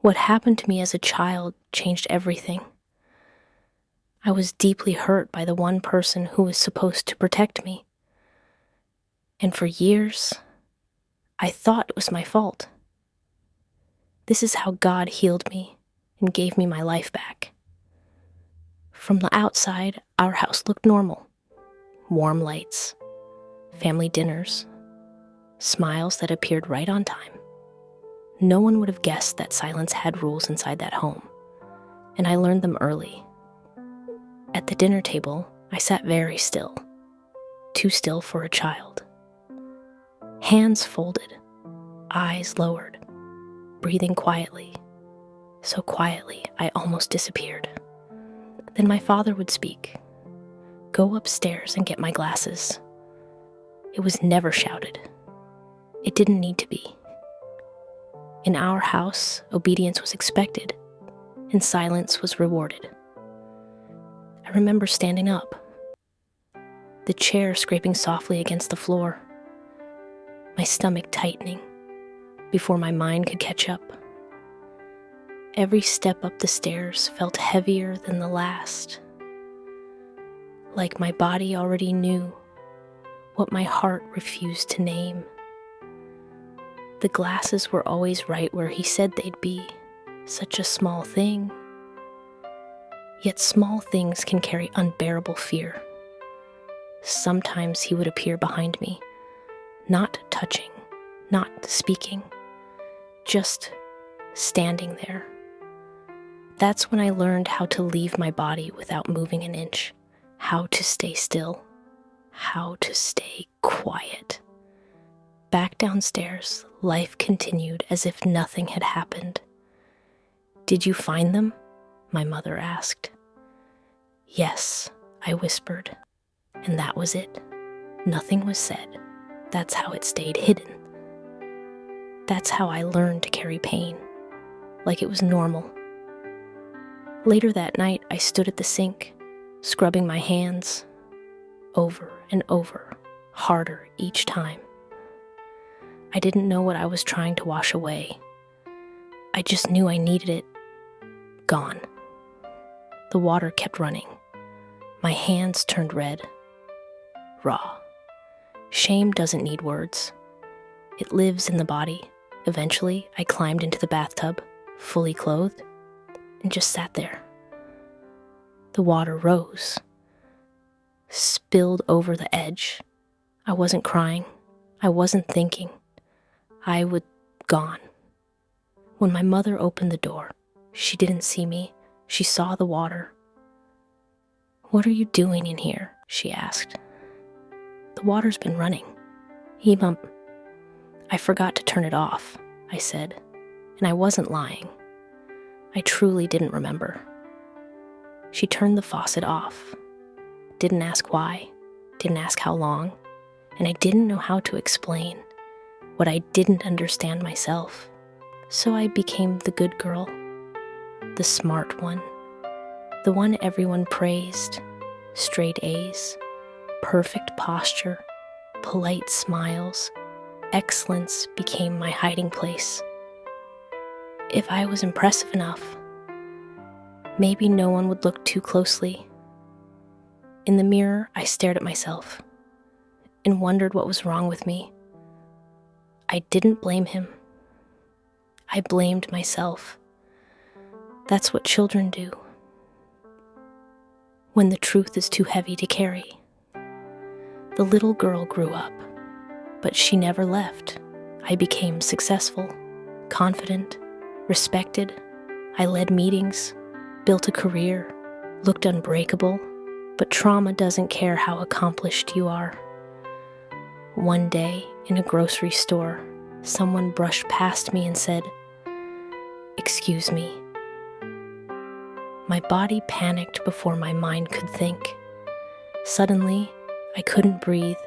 What happened to me as a child changed everything. I was deeply hurt by the one person who was supposed to protect me. And for years, I thought it was my fault. This is how God healed me and gave me my life back. From the outside, our house looked normal. Warm lights, family dinners, smiles that appeared right on time. No one would have guessed that silence had rules inside that home, and I learned them early. At the dinner table, I sat very still, too still for a child. Hands folded, eyes lowered, breathing quietly, so quietly I almost disappeared. Then my father would speak. Go upstairs and get my glasses. It was never shouted. It didn't need to be. In our house, obedience was expected, and silence was rewarded. I remember standing up, the chair scraping softly against the floor, my stomach tightening before my mind could catch up. Every step up the stairs felt heavier than the last, like my body already knew what my heart refused to name. The glasses were always right where he said they'd be, such a small thing. Yet small things can carry unbearable fear. Sometimes he would appear behind me, not touching, not speaking, just standing there. That's when I learned how to leave my body without moving an inch, how to stay still, how to stay quiet. Back downstairs, life continued as if nothing had happened. Did you find them? My mother asked. Yes, I whispered, and that was it. Nothing was said. That's how it stayed hidden. That's how I learned to carry pain, like it was normal. Later that night, I stood at the sink, scrubbing my hands, over and over, harder each time. I didn't know what I was trying to wash away. I just knew I needed it gone. The water kept running. My hands turned red, raw. Shame doesn't need words. It lives in the body. Eventually, I climbed into the bathtub, fully clothed, and just sat there. The water rose, spilled over the edge. I wasn't crying. I wasn't thinking. I was gone. When my mother opened the door, she didn't see me. She saw the water. "What are you doing in here?" she asked. "The water's been running." I forgot to turn it off, I said, and I wasn't lying. I truly didn't remember. She turned the faucet off, didn't ask why, didn't ask how long, and I didn't know how to explain what I didn't understand myself. So I became the good girl, the smart one, the one everyone praised, straight A's, perfect posture, polite smiles. Excellence became my hiding place. If I was impressive enough, maybe no one would look too closely. In the mirror, I stared at myself and wondered what was wrong with me. I didn't blame him. I blamed myself. That's what children do when the truth is too heavy to carry. The little girl grew up, but she never left. I became successful, confident, respected. I led meetings, built a career, looked unbreakable, but trauma doesn't care how accomplished you are. One day, in a grocery store, someone brushed past me and said, "Excuse me." My body panicked before my mind could think. Suddenly, I couldn't breathe.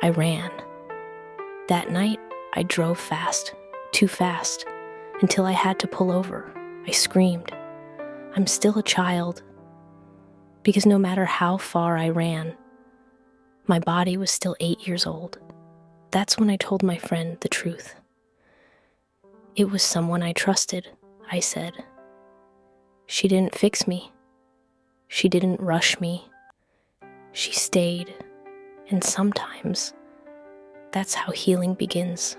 I ran. That night, I drove fast, too fast, until I had to pull over. I screamed, "I'm still a child." Because no matter how far I ran, my body was still 8 years old. That's when I told my friend the truth. It was someone I trusted, I said. She didn't fix me. She didn't rush me. She stayed, and sometimes that's how healing begins.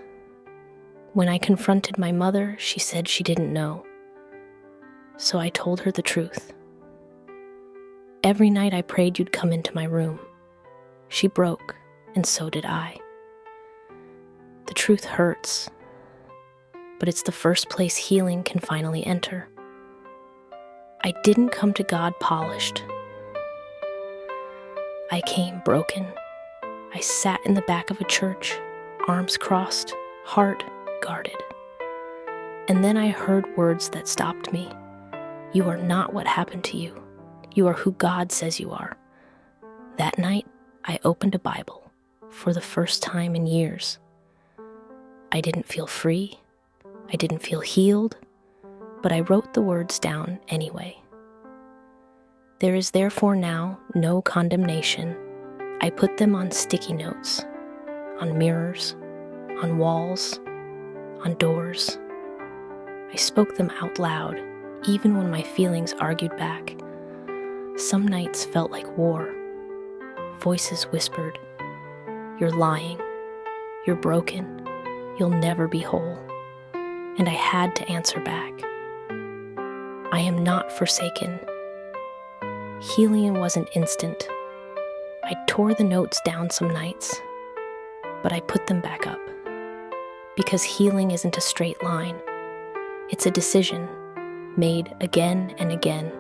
When I confronted my mother, she said she didn't know. So I told her the truth. Every night I prayed you'd come into my room. She broke, and so did I. The truth hurts, but it's the first place healing can finally enter. I didn't come to God polished. I came broken. I sat in the back of a church, arms crossed, heart guarded. And then I heard words that stopped me. You are not what happened to you. You are who God says you are. That night, I opened a Bible for the first time in years. I didn't feel free. I didn't feel healed, but I wrote the words down anyway. There is therefore now no condemnation. I put them on sticky notes, on mirrors, on walls, on doors. I spoke them out loud, even when my feelings argued back. Some nights felt like war. Voices whispered, "You're lying. You're broken. You'll never be whole." And I had to answer back, "I am not forsaken." Healing wasn't instant. I tore the notes down some nights, but I put them back up. Because healing isn't a straight line. It's a decision made again and again.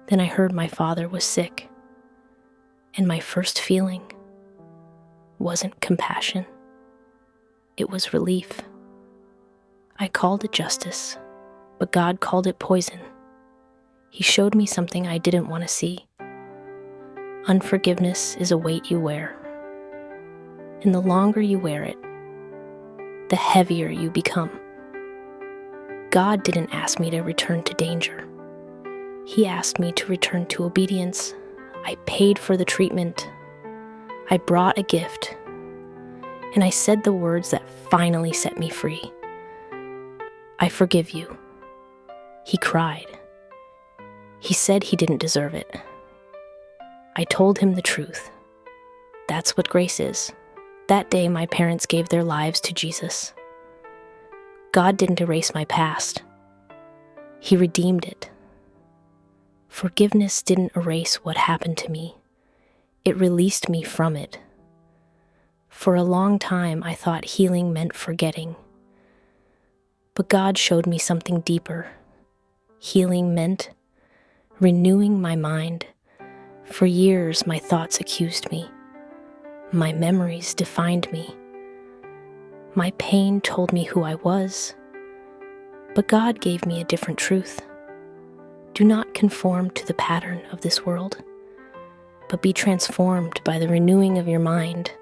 Then I heard my father was sick, and my first feeling wasn't compassion. It was relief. I called it justice, but God called it poison. He showed me something I didn't want to see. Unforgiveness is a weight you wear. And the longer you wear it, the heavier you become. God didn't ask me to return to danger. He asked me to return to obedience. I paid for the treatment. I brought a gift. And I said the words that finally set me free. "I forgive you." He cried. He said he didn't deserve it. I told him the truth. That's what grace is. That day, my parents gave their lives to Jesus. God didn't erase my past. He redeemed it. Forgiveness didn't erase what happened to me. It released me from it. For a long time, I thought healing meant forgetting. But God showed me something deeper. Healing meant renewing my mind. For years, my thoughts accused me. My memories defined me. My pain told me who I was. But God gave me a different truth. Do not conform to the pattern of this world, but be transformed by the renewing of your mind.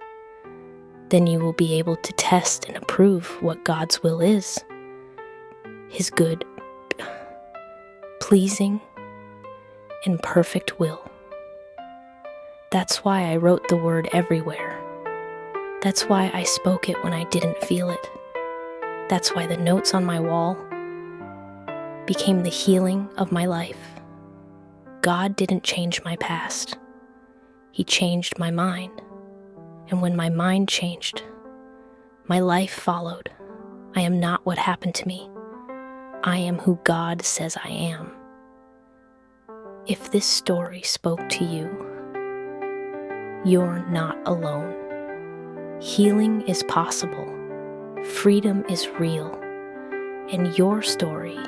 Then you will be able to test and approve what God's will is. His good, pleasing, and perfect will. That's why I wrote the word everywhere. That's why I spoke it when I didn't feel it. That's why the notes on my wall became the healing of my life. God didn't change my past. He changed my mind. And when my mind changed, my life followed. I am not what happened to me. I am who God says I am. If this story spoke to you, you're not alone. Healing is possible. Freedom is real. And your story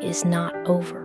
is not over.